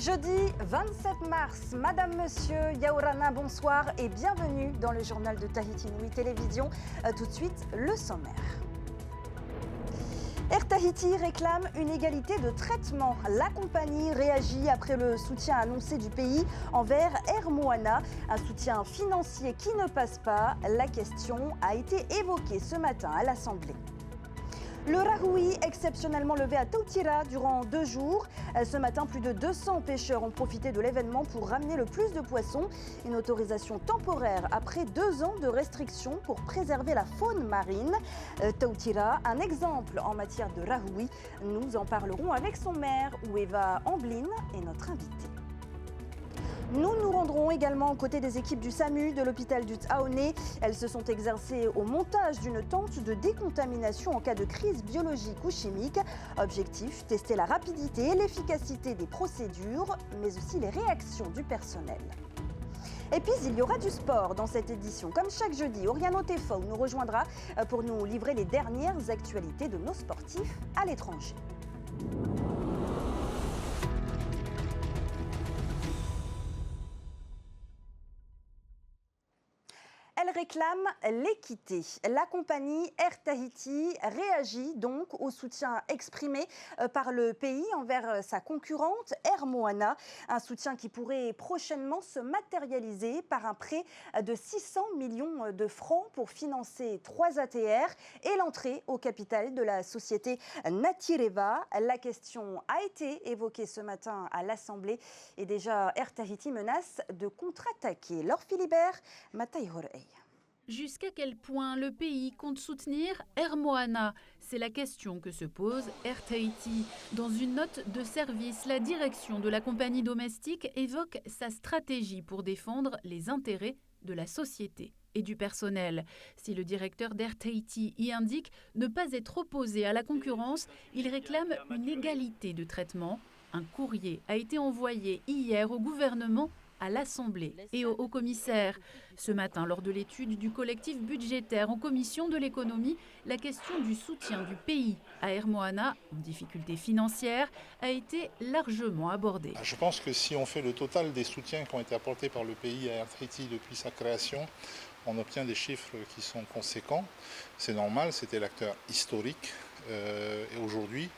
Jeudi 27 mars, Madame, Monsieur, Yaorana, bonsoir et bienvenue dans le journal de Tahiti Nui Télévision. Tout de suite, le sommaire. Air Tahiti réclame une égalité de traitement. La compagnie réagit après le soutien annoncé du pays envers Air Moana. Un soutien financier qui ne passe pas. La question a été évoquée ce matin à l'Assemblée. Le rahoui exceptionnellement levé à Tautira durant 2 jours. Ce matin, plus de 200 pêcheurs ont profité de l'événement pour ramener le plus de poissons. Une autorisation temporaire après 2 ans de restrictions pour préserver la faune marine. Tautira, un exemple en matière de rahoui. Nous en parlerons avec son maire, Ueva Amblin, et notre invité. Nous nous rendrons également aux côtés des équipes du SAMU de l'hôpital du Taoné. Elles se sont exercées au montage d'une tente de décontamination en cas de crise biologique ou chimique. Objectif, tester la rapidité et l'efficacité des procédures, mais aussi les réactions du personnel. Et puis, il y aura du sport dans cette édition. Comme chaque jeudi, Oriano Tefo nous rejoindra pour nous livrer les dernières actualités de nos sportifs à l'étranger. Elle réclame l'équité. La compagnie Air Tahiti réagit donc au soutien exprimé par le pays envers sa concurrente Air Moana. Un soutien qui pourrait prochainement se matérialiser par un prêt de 600 millions de francs pour financer 3 ATR et l'entrée au capital de la société Natireva. La question a été évoquée ce matin à l'Assemblée et déjà Air Tahiti menace de contre-attaquer. Laure Philibert, Matai Horei. Jusqu'à quel point le pays compte soutenir Air Moana? C'est la question que se pose Air Tahiti. Dans une note de service, la direction de la compagnie domestique évoque sa stratégie pour défendre les intérêts de la société et du personnel. Si le directeur d'Air Tahiti y indique ne pas être opposé à la concurrence, il réclame une égalité de traitement. Un courrier a été envoyé hier au gouvernement, à l'Assemblée et au haut-commissaire. Ce matin, lors de l'étude du collectif budgétaire en commission de l'économie, la question du soutien du pays à Air Moana, en difficulté financière, a été largement abordée. Je pense que si on fait le total des soutiens qui ont été apportés par le pays à Air Tahiti depuis sa création, on obtient des chiffres qui sont conséquents. C'est normal, c'était l'acteur historique. Et aujourd'hui,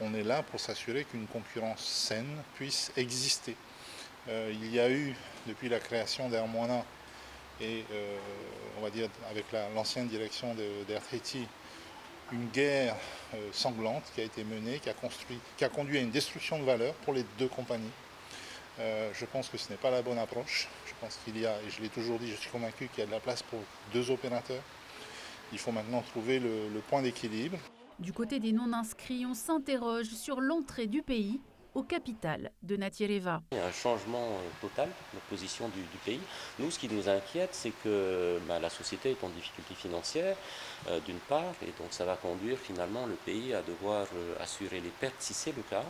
on est là pour s'assurer qu'une concurrence saine puisse exister. Il y a eu, depuis la création d'Air Moana et on va dire avec l'ancienne direction d'Air Tahiti, une guerre sanglante qui a été menée, qui a conduit à une destruction de valeur pour les 2 compagnies. Je pense que ce n'est pas la bonne approche. Je pense qu'il y a, et je l'ai toujours dit, je suis convaincu qu'il y a de la place pour 2 opérateurs. Il faut maintenant trouver le point d'équilibre. Du côté des non-inscrits, on s'interroge sur l'entrée du pays au capital de Natireva. Il y a un changement total de la position du pays. Nous, ce qui nous inquiète, c'est que la société est en difficulté financière, d'une part, et donc ça va conduire finalement le pays à devoir assurer les pertes, si c'est le cas,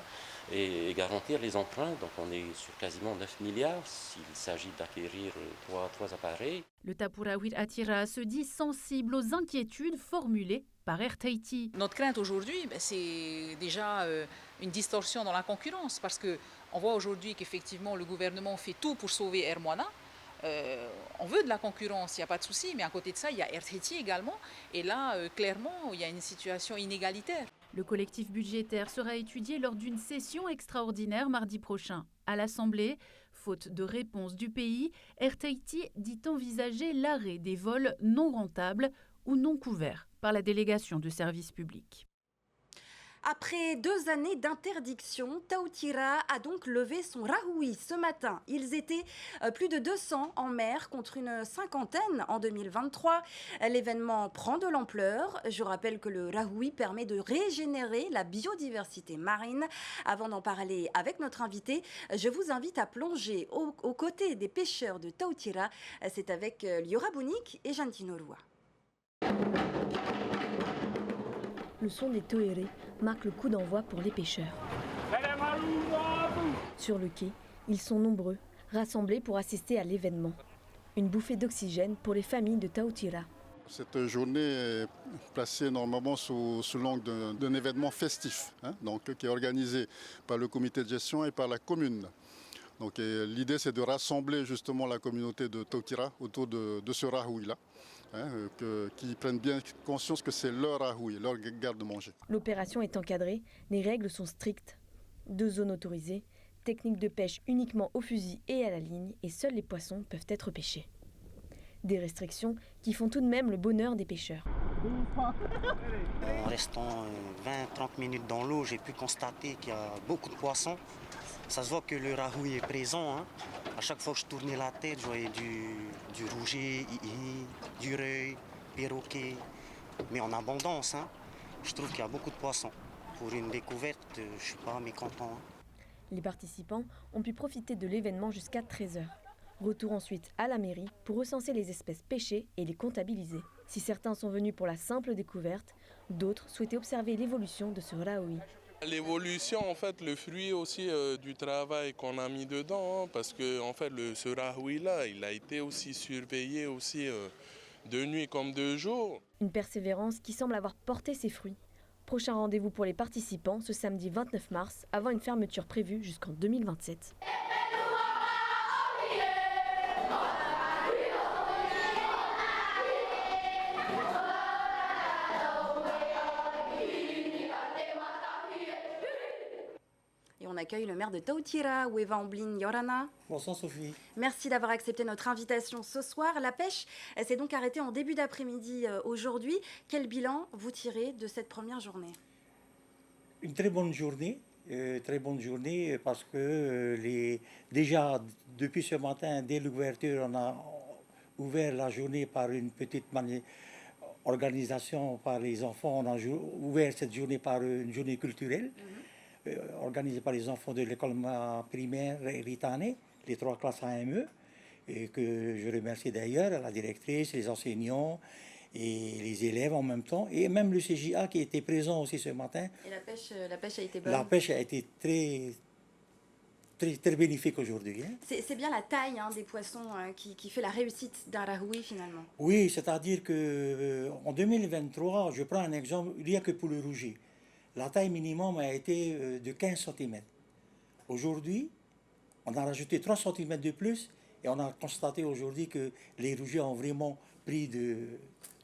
et garantir les emprunts. Donc on est sur quasiment 9 milliards s'il s'agit d'acquérir 3 appareils. Le Tapurawit Atira se dit sensible aux inquiétudes formulées par Air Tahiti. Notre crainte aujourd'hui, c'est déjà une distorsion dans la concurrence parce qu'on voit aujourd'hui qu'effectivement le gouvernement fait tout pour sauver Air Moana. On veut de la concurrence, il n'y a pas de souci, mais à côté de ça, il y a Air Tahiti également. Et là, clairement, il y a une situation inégalitaire. Le collectif budgétaire sera étudié lors d'une session extraordinaire mardi prochain. À l'Assemblée, faute de réponse du pays, Air Tahiti dit envisager l'arrêt des vols non rentables ou non couverts par la délégation de service public. Après 2 années d'interdiction, Tautira a donc levé son rahoui ce matin. Ils étaient plus de 200 en mer contre une 50aine en 2023. L'événement prend de l'ampleur. Je rappelle que le rahoui permet de régénérer la biodiversité marine. Avant d'en parler avec notre invité, je vous invite à plonger aux côtés des pêcheurs de Tautira. C'est avec Liora Bounik et Jantino Roua. Le son des toérés marque le coup d'envoi pour les pêcheurs. Sur le quai, ils sont nombreux, rassemblés pour assister à l'événement. Une bouffée d'oxygène pour les familles de Tautira. Cette journée est placée normalement sous l'angle d'un événement festif, donc, qui est organisé par le comité de gestion et par la commune. Donc, l'idée, c'est de rassembler justement la communauté de Tautira autour de ce rahoui-là, qu'ils prennent bien conscience que c'est leur rahoui, leur garde-manger. L'opération est encadrée, les règles sont strictes. 2 zones autorisées, technique de pêche uniquement au fusil et à la ligne, et seuls les poissons peuvent être pêchés. Des restrictions qui font tout de même le bonheur des pêcheurs. En restant 20-30 minutes dans l'eau, j'ai pu constater qu'il y a beaucoup de poissons. Ça se voit que le rahoui est présent. À chaque fois que je tournais la tête, je voyais du rouget, du reuil, perroquet, mais en abondance. Je trouve qu'il y a beaucoup de poissons. Pour une découverte, je ne suis pas mécontent. Les participants ont pu profiter de l'événement jusqu'à 13h. Retour ensuite à la mairie pour recenser les espèces pêchées et les comptabiliser. Si certains sont venus pour la simple découverte, d'autres souhaitaient observer l'évolution de ce rahoui. L'évolution, en fait, le fruit aussi du travail qu'on a mis dedans, parce que en fait, ce rahoui-là, il a été aussi surveillé aussi de nuit comme de jour. Une persévérance qui semble avoir porté ses fruits. Prochain rendez-vous pour les participants ce samedi 29 mars, avant une fermeture prévue jusqu'en 2027. On accueille le maire de Tautira, Weva Amblin Yorana. Bonsoir Sophie. Merci d'avoir accepté notre invitation ce soir. La pêche s'est donc arrêtée en début d'après-midi aujourd'hui. Quel bilan vous tirez de cette première journée? Une très bonne journée parce que déjà depuis ce matin, dès l'ouverture, on a ouvert la journée par une petite organisation par les enfants. On a ouvert cette journée par une journée culturelle. Organisé par les enfants de l'école primaire Ritane, les 3 classes AME, et que je remercie d'ailleurs la directrice, les enseignants et les élèves en même temps, et même le CJA qui était présent aussi ce matin. Et la pêche a été bonne? La pêche a été très bénéfique aujourd'hui. C'est bien la taille des poissons qui fait la réussite d'un rahoui finalement. Oui, c'est-à-dire qu'en 2023, je prends un exemple, il n'y a que pour le rouget. La taille minimum a été de 15 cm. Aujourd'hui, on a rajouté 3 cm de plus et on a constaté aujourd'hui que les rougets ont vraiment pris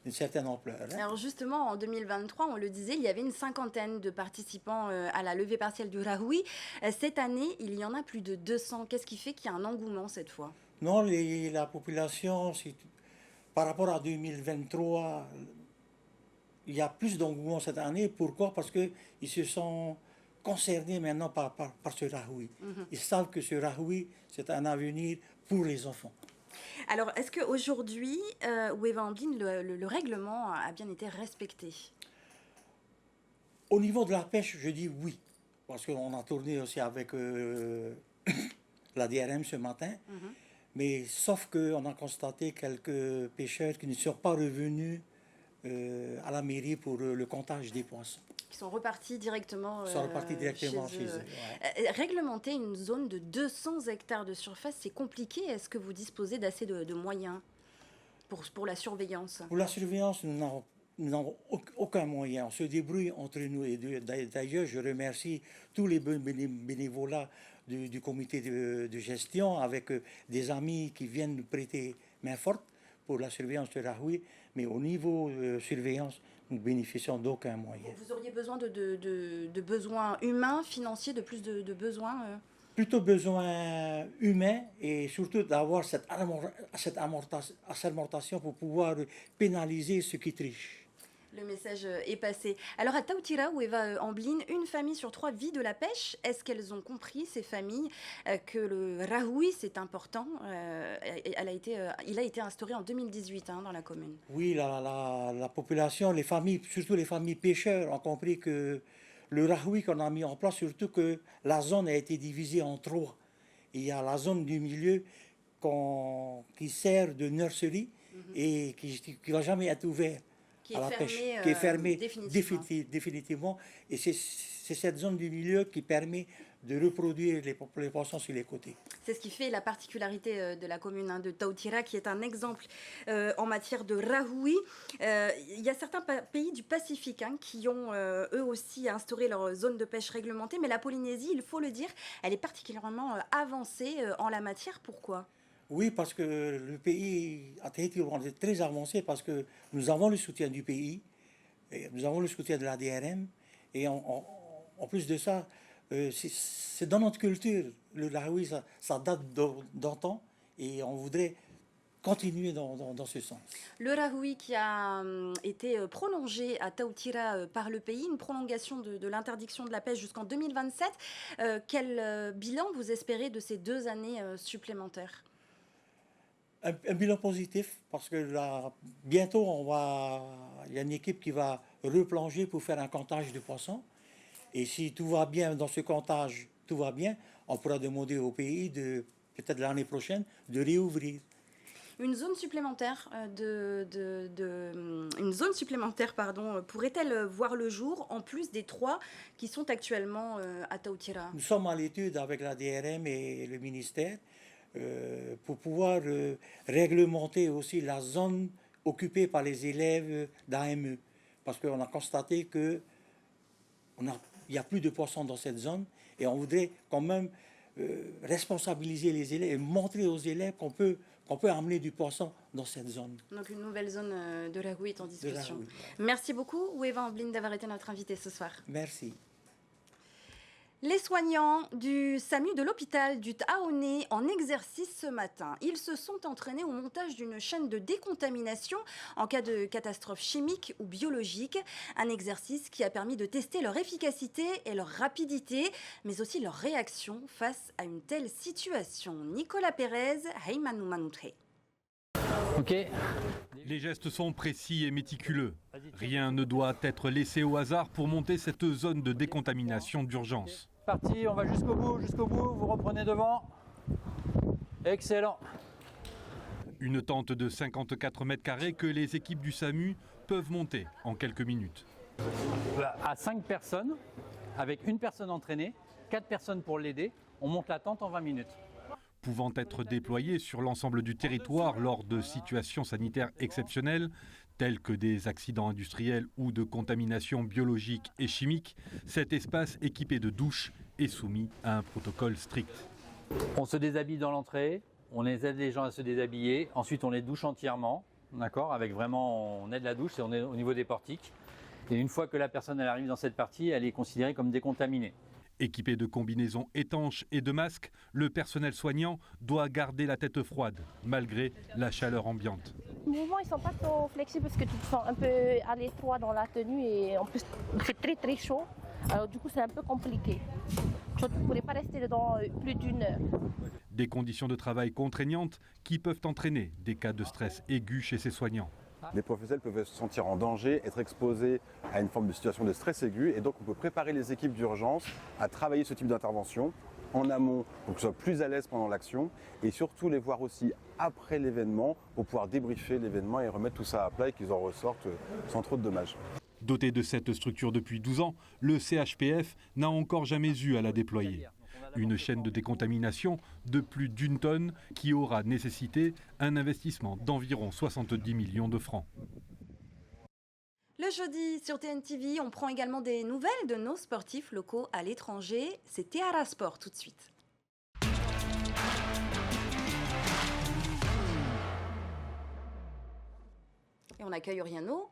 une certaine ampleur. Alors justement, en 2023, on le disait, il y avait une 50aine de participants à la levée partielle du rahoui. Cette année, il y en a plus de 200. Qu'est-ce qui fait qu'il y a un engouement cette fois? Non, la population, par rapport à 2023... Il y a plus d'engouement cette année. Pourquoi? Parce qu'ils se sont concernés maintenant par ce rahoui. Ils savent que ce rahoui, c'est un avenir pour les enfants. Alors, est-ce qu'aujourd'hui, Weva Amblin, le règlement a bien été respecté? Au niveau de la pêche, je dis oui. Parce qu'on a tourné aussi avec la DRM ce matin. Mais sauf qu'on a constaté quelques pêcheurs qui ne sont pas revenus à la mairie pour le comptage des poissons. Qui sont repartis directement, chez eux. Ouais. Réglementer une zone de 200 hectares de surface, c'est compliqué. Est-ce que vous disposez d'assez de moyens pour la surveillance? Pour la surveillance, nous n'avons aucun moyen. On se débrouille entre nous. Et d'ailleurs, je remercie tous les bénévolats du comité de gestion avec des amis qui viennent nous prêter main forte pour la surveillance de rahoui. Mais au niveau de surveillance, nous bénéficions d'aucun moyen. Vous auriez besoin de besoins humains, financiers, de plus de besoins Plutôt besoins humains et surtout d'avoir cette assermentation pour pouvoir pénaliser ceux qui trichent. Le message est passé. Alors à Tautira, Weva Amblin, une famille sur 3 vit de la pêche. Est-ce qu'elles ont compris, ces familles, que le rahoui, c'est important? Il a été instauré en 2018 dans la commune. Oui, la population, les familles, surtout les familles pêcheurs, ont compris que le rahoui qu'on a mis en place, surtout que la zone a été divisée en 3. Il y a la zone du milieu qui sert de nurserie et qui ne va jamais être ouverte à la pêche, qui est fermée définitivement. Et c'est cette zone du milieu qui permet de reproduire les poissons sur les côtés. C'est ce qui fait la particularité de la commune de Taoutira, qui est un exemple en matière de rahoui. Il y a certains pays du Pacifique qui ont eux aussi instauré leur zone de pêche réglementée, mais la Polynésie, il faut le dire, elle est particulièrement avancée en la matière. Pourquoi ? Oui, parce que le pays a été très avancé, parce que nous avons le soutien du pays, et nous avons le soutien de la DRM, et en plus de ça, c'est dans notre culture. Le rahoui, ça date d'antan, et on voudrait continuer dans ce sens. Le rahoui qui a été prolongé à Taoutira par le pays, une prolongation de l'interdiction de la pêche jusqu'en 2027. Quel bilan vous espérez de ces 2 années supplémentaires ? Un bilan positif, parce que là, bientôt, il y a une équipe qui va replonger pour faire un comptage de poissons. Et si tout va bien dans ce comptage, tout va bien, on pourra demander au pays, peut-être l'année prochaine, de réouvrir. Une zone supplémentaire, pourrait-elle voir le jour, en plus des 3 qui sont actuellement à Taoutira ? Nous sommes à l'étude avec la DRM et le ministère pour pouvoir réglementer aussi la zone occupée par les élèves d'AME. Parce qu'on a constaté qu'il n'y a plus de poissons dans cette zone, et on voudrait quand même responsabiliser les élèves et montrer aux élèves qu'on peut amener du poisson dans cette zone. Donc une nouvelle zone de rahoui est en discussion. Rahoui, Merci beaucoup, Weva Amblin, d'avoir été notre invité ce soir. Merci. Les soignants du SAMU de l'hôpital du Taoné en exercice ce matin. Ils se sont entraînés au montage d'une chaîne de décontamination en cas de catastrophe chimique ou biologique. Un exercice qui a permis de tester leur efficacité et leur rapidité, mais aussi leur réaction face à une telle situation. Nicolas Pérez, Heymanu Manoutré. Ok. Les gestes sont précis et méticuleux. Rien ne doit être laissé au hasard pour monter cette zone de décontamination d'urgence. Parti, on va jusqu'au bout, vous reprenez devant. Excellent. Une tente de 54 mètres carrés que les équipes du SAMU peuvent monter en quelques minutes. À 5 personnes, avec une personne entraînée, 4 personnes pour l'aider, on monte la tente en 20 minutes. Pouvant être déployés sur l'ensemble du territoire lors de situations sanitaires exceptionnelles, tels que des accidents industriels ou de contamination biologique et chimique, cet espace équipé de douches est soumis à un protocole strict. On se déshabille dans l'entrée, on aide les gens à se déshabiller, ensuite on les douche entièrement, d'accord, avec vraiment, on aide la douche, on est au niveau des portiques. Et une fois que la personne elle arrive dans cette partie, elle est considérée comme décontaminée. Équipé de combinaisons étanches et de masques, le personnel soignant doit garder la tête froide, malgré la chaleur ambiante. Les mouvements ne sont pas trop flexibles parce que tu te sens un peu à l'étroit dans la tenue et en plus il fait très très chaud. Alors du coup c'est un peu compliqué. Tu ne pourrais pas rester dedans plus d'1 heure. Des conditions de travail contraignantes qui peuvent entraîner des cas de stress aigu chez ces soignants. Les professionnels peuvent se sentir en danger, être exposés à une forme de situation de stress aigu, et donc on peut préparer les équipes d'urgence à travailler ce type d'intervention en amont pour qu'ils soient plus à l'aise pendant l'action, et surtout les voir aussi après l'événement pour pouvoir débriefer l'événement et remettre tout ça à plat et qu'ils en ressortent sans trop de dommages. Doté de cette structure depuis 12 ans, le CHPF n'a encore jamais eu à la déployer. Une chaîne de décontamination de plus d'1 tonne qui aura nécessité un investissement d'environ 70 millions de francs. Le jeudi sur TNTV, on prend également des nouvelles de nos sportifs locaux à l'étranger. C'est Théara Sport tout de suite. Et on accueille Oriano,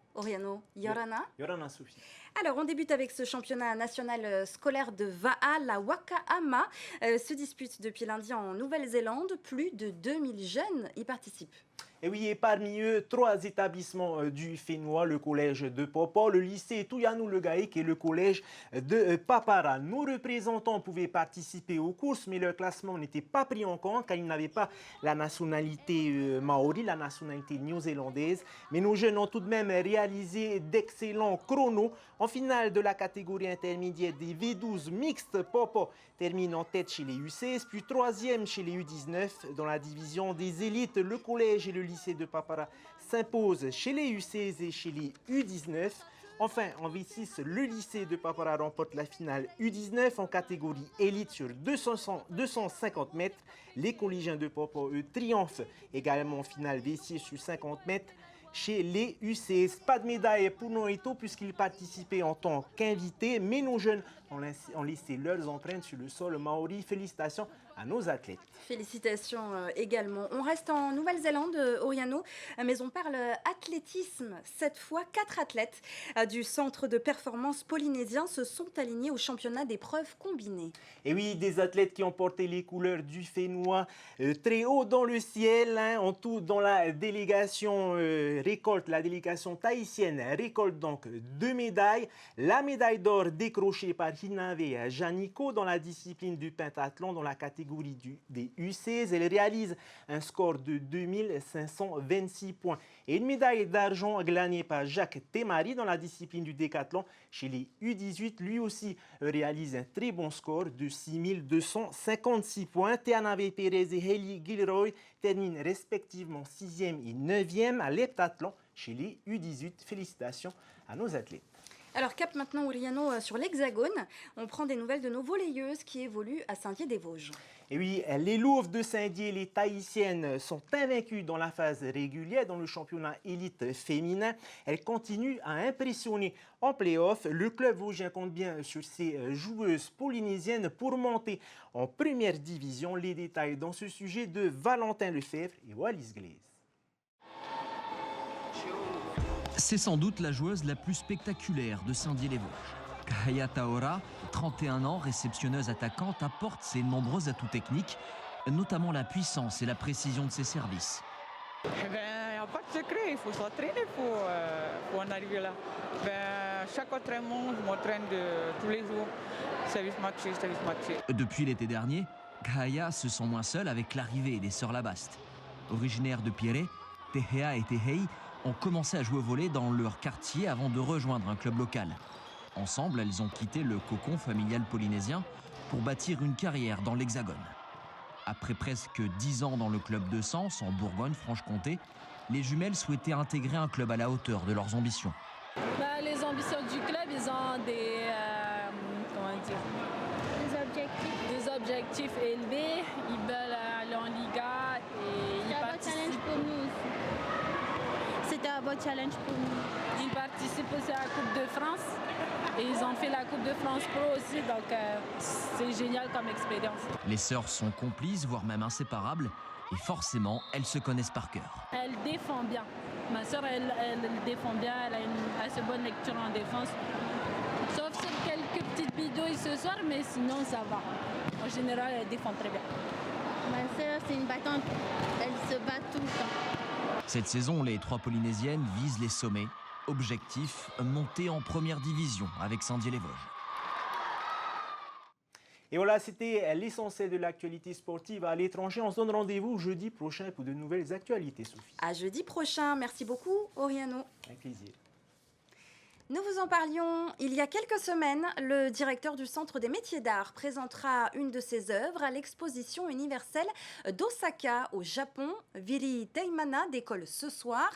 Yorana. Yorana Sophie. Alors, on débute avec ce championnat national scolaire de Va'a. La Wakaama se dispute depuis lundi en Nouvelle-Zélande. Plus de 2000 jeunes y participent. Et oui, et parmi eux, 3 établissements du Fénois, le collège de Popo, le lycée Touyanou Le Gaïk et le collège de Papara. Nos représentants pouvaient participer aux courses, mais leur classement n'était pas pris en compte car ils n'avaient pas la nationalité maori, la nationalité néo-zélandaise. Mais nos jeunes ont tout de même réalisé d'excellents chronos. En finale de la catégorie intermédiaire des V12 mixtes, Popo termine en tête chez les U16, puis 3e chez les U19. Dans la division des élites, le collège et le lycée de Papara s'imposent chez les U16 et chez les U19. Enfin, en V6, le lycée de Papara remporte la finale U19 en catégorie élite sur 250 mètres. Les collégiens de Popo, eux, triomphent également en finale V6 sur 50 mètres. Chez les UCS, pas de médaille pour Noito puisqu'ils participaient en tant qu'invités, mais nos jeunes ont laissé leurs empreintes sur le sol maori. Félicitations à nos athlètes. Félicitations également. On reste en Nouvelle-Zélande, Oriano, mais on parle athlétisme. Cette fois, 4 athlètes du centre de performance polynésien se sont alignés au championnat d'épreuves combinées. Et oui, des athlètes qui ont porté les couleurs du Fénois très haut dans le ciel. En tout, dans la délégation la délégation tahitienne récolte donc 2 médailles. La médaille d'or décrochée par Hinave Janiko dans la discipline du pentathlon dans la catégorie des U16. Elle réalise un score de 2526 points. Et une médaille d'argent gagnée par Jacques Temari dans la discipline du décathlon. Chez les U18, lui aussi réalise un très bon score de 6256 points. Teanave Perez et Hailey Gilroy terminent respectivement 6e et 9e à l'heptathlon chez les U18. Félicitations à nos athlètes. Alors cap maintenant, Oriano, sur l'Hexagone. On prend des nouvelles de nos volleyeuses qui évoluent à Saint-Dié-des-Vosges. Et oui, les Louves de Saint-Dié, les Tahitiennes, sont invaincues dans la phase régulière dans le championnat élite féminin. Elles continuent à impressionner en play-off. Le club vosgien compte bien sur ses joueuses polynésiennes pour monter en première division. Les détails dans ce sujet de Valentin Lefebvre et Wallis Glaise. C'est sans doute la joueuse la plus spectaculaire de Saint-Dié-les-Vosges. Kahaya Taora, 31 ans, réceptionneuse attaquante, apporte ses nombreux atouts techniques, notamment la puissance et la précision de ses services. Il n'y a pas de secret, il faut s'entraîner pour en arriver là. Chaque entraînement, je m'entraîne tous les jours, service matché. Depuis l'été dernier, Kahaya se sent moins seule avec l'arrivée des sœurs Labaste. Originaires de Pierre, Tehea et Tehei ont commencé à jouer au volley dans leur quartier avant de rejoindre un club local. Ensemble, elles ont quitté le cocon familial polynésien pour bâtir une carrière dans l'Hexagone. Après presque 10 ans dans le club de Sens, en Bourgogne-Franche-Comté, les jumelles souhaitaient intégrer un club à la hauteur de leurs ambitions. Les ambitions du club, ils ont des objectifs élevés. Ils veulent aller en Liga et ils participent. Pour nous aussi. C'était un beau challenge pour nous. Ils participent aussi à la Coupe de France et ils ont fait la Coupe de France Pro aussi, donc c'est génial comme expérience. Les sœurs sont complices, voire même inséparables, et forcément, elles se connaissent par cœur. Elle défend bien. Ma sœur, elle défend bien, elle a une assez bonne lecture en défense. Sauf sur quelques petites bidouilles ce soir, mais sinon ça va. En général, elle défend très bien. Ma sœur, c'est une battante. Elle se bat tout le temps. Cette saison, les 3 Polynésiennes visent les sommets. Objectif, monter en première division avec Saint-Dié-les-Vosges. Et voilà, c'était l'essentiel de l'actualité sportive à l'étranger. On se donne rendez-vous jeudi prochain pour de nouvelles actualités, Sophie. À jeudi prochain. Merci beaucoup, Oriano. Avec plaisir. Nous vous en parlions il y a quelques semaines. Le directeur du Centre des métiers d'art présentera une de ses œuvres à l'exposition universelle d'Osaka au Japon. Viri Teimana décolle ce soir.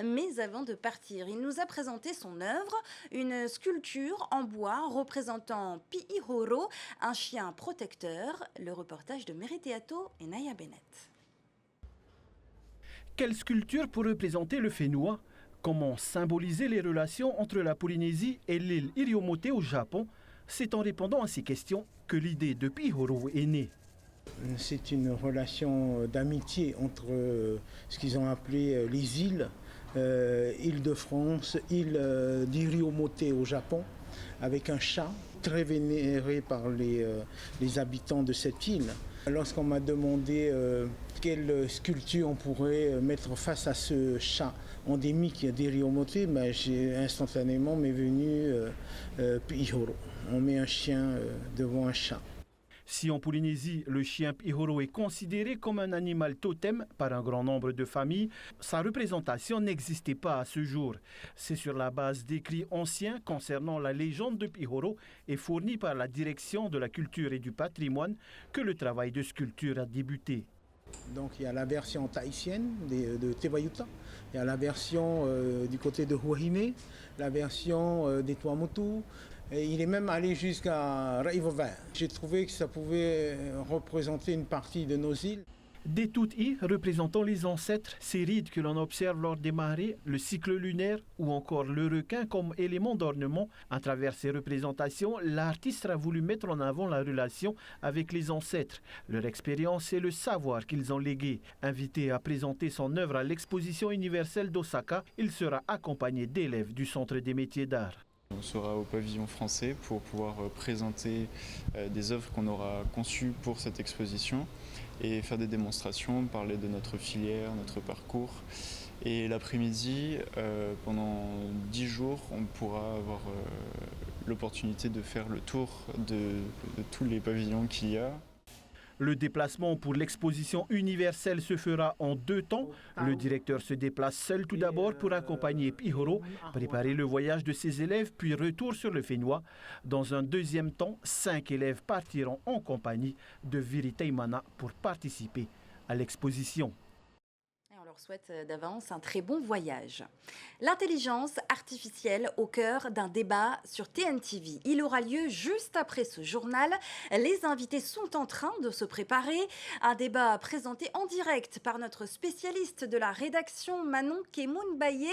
Mais avant de partir, il nous a présenté son œuvre, une sculpture en bois représentant Pihoro, un chien protecteur. Le reportage de Meriteato et Naya Bennett. Quelle sculpture pour représenter le Fénois? Comment symboliser les relations entre la Polynésie et l'île Iriomote au Japon? C'est en répondant à ces questions que l'idée de Pihoro est née. C'est une relation d'amitié entre ce qu'ils ont appelé les îles, Île-de-France, île d'Iriomote au Japon, avec un chat très vénéré par les habitants de cette île. Lorsqu'on m'a demandé quelle sculpture on pourrait mettre face à ce chat endémique d'Iriomote, instantanément m'est venu Pihoro. On met un chien devant un chat. Si en Polynésie, le chien Pihoro est considéré comme un animal totem par un grand nombre de familles, sa représentation n'existait pas à ce jour. C'est sur la base d'écrits anciens concernant la légende de Pihoro et fournis par la Direction de la culture et du patrimoine que le travail de sculpture a débuté. Donc il y a la version tahitienne de Tewayuta, il y a la version du côté de Huahine, la version des Tuamotu. Et il est même allé jusqu'à Raivover. J'ai trouvé que ça pouvait représenter une partie de nos îles. Des tuti représentant les ancêtres, ces rides que l'on observe lors des marées, le cycle lunaire ou encore le requin comme élément d'ornement. À travers ces représentations, l'artiste a voulu mettre en avant la relation avec les ancêtres, leur expérience et le savoir qu'ils ont légué. Invité à présenter son œuvre à l'exposition universelle d'Osaka, il sera accompagné d'élèves du Centre des métiers d'art. On sera au pavillon français pour pouvoir présenter des œuvres qu'on aura conçues pour cette exposition et faire des démonstrations, parler de notre filière, notre parcours. Et l'après-midi, pendant 10 jours, on pourra avoir l'opportunité de faire le tour de tous les pavillons qu'il y a. Le déplacement pour l'exposition universelle se fera en 2 temps. Le directeur se déplace seul tout d'abord pour accompagner Pihoro, préparer le voyage de ses élèves, puis retour sur le Fénois. Dans un deuxième temps, 5 élèves partiront en compagnie de Viritaimana pour participer à l'exposition. On leur souhaite d'avance un très bon voyage. L'intelligence artificielle au cœur d'un débat sur TNTV. Il aura lieu juste après ce journal. Les invités sont en train de se préparer. Un débat présenté en direct par notre spécialiste de la rédaction Manon Kemoun-Baye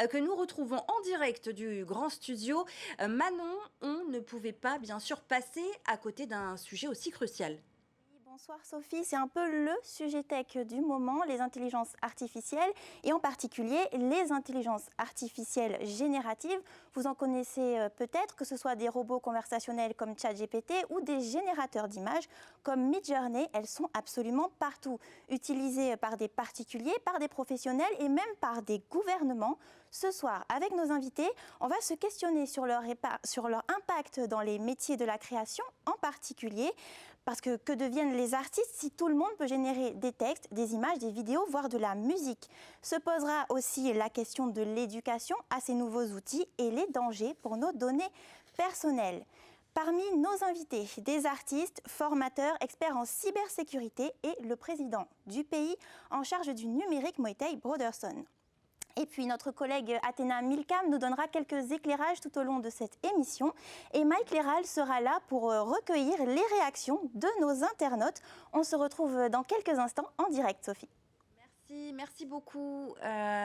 que nous retrouvons en direct du grand studio. Manon, on ne pouvait pas bien sûr passer à côté d'un sujet aussi crucial. Bonsoir Sophie, c'est un peu le sujet tech du moment, les intelligences artificielles et en particulier les intelligences artificielles génératives. Vous en connaissez peut-être, que ce soit des robots conversationnels comme ChatGPT ou des générateurs d'images comme Midjourney. Elles sont absolument partout, utilisées par des particuliers, par des professionnels et même par des gouvernements. Ce soir, avec nos invités, on va se questionner sur leur impact dans les métiers de la création en particulier. Parce que deviennent les artistes si tout le monde peut générer des textes, des images, des vidéos, voire de la musique? Se posera aussi la question de l'éducation à ces nouveaux outils et les dangers pour nos données personnelles. Parmi nos invités, des artistes, formateurs, experts en cybersécurité et le président du pays en charge du numérique, Moitei Broderson. Et puis notre collègue Athéna Milcam nous donnera quelques éclairages tout au long de cette émission. Et Mike Léral sera là pour recueillir les réactions de nos internautes. On se retrouve dans quelques instants en direct, Sophie. Merci beaucoup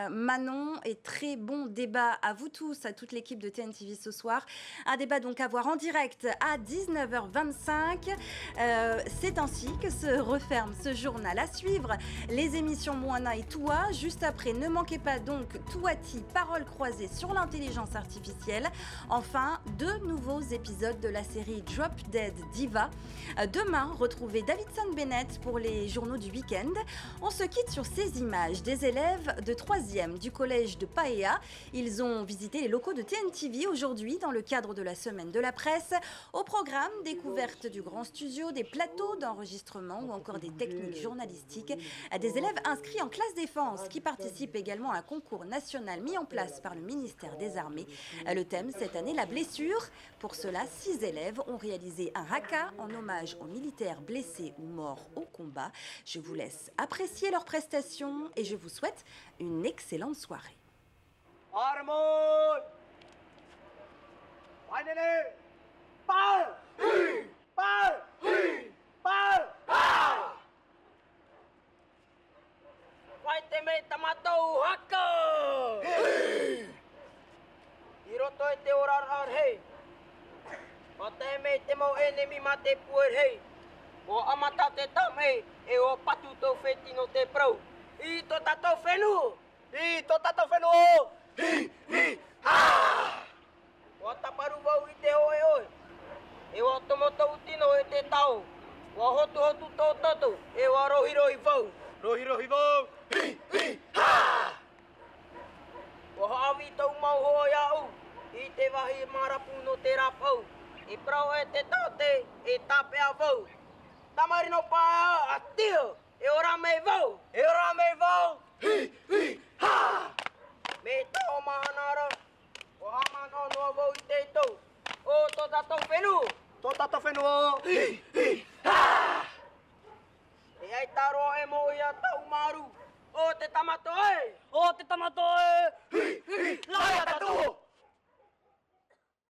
Manon et très bon débat à vous tous, à toute l'équipe de TNTV ce soir. Un débat donc à voir en direct à 19h25. C'est ainsi que se referme ce journal. À suivre les émissions Moana et Toua. Juste après, ne manquez pas donc Touati, paroles croisées sur l'intelligence artificielle. Enfin, 2 nouveaux épisodes de la série Drop Dead Diva. Demain, retrouvez Davidson Bennett pour les journaux du week-end. On se quitte sur ces images des élèves de 3e du collège de Paea. Ils ont visité les locaux de TNTV aujourd'hui dans le cadre de la semaine de la presse. Au programme, découverte du grand studio, des plateaux d'enregistrement ou encore des techniques journalistiques. Des élèves inscrits en classe défense qui participent également à un concours national mis en place par le ministère des Armées. Le thème cette année, la blessure. Pour cela, 6 élèves ont réalisé un haka en hommage aux militaires blessés ou morts au combat. Je vous laisse apprécier leurs prestations et je vous souhaite une excellente soirée. I to tato fenu! I to tato fenu! Hi! Hi! Ha! Wata paru vau I te oe oe. E wa tomoto utino e te tau. Wa hotu hotu tō tatu. E wa rohi rohi vau. Rohi rohi vau. Hi! Hi! Ha! Wa hawi tau mau hoa iau. I te wahi marapu no te rapau. I prau e te tate e tape a vau. Tamari no pae a tio. E ora mei vau! E ora mei vau! Hi! Hi! Ha! Me tau mahanara. O haman o noa vau I te tau. O tō tatou whenu. Tō tatou whenu o. Hi! Hi! Ha! E ai taro e mo ia Oh, te tamato, eh! Oh, te tamato, eh! Hi, hi, la tatu!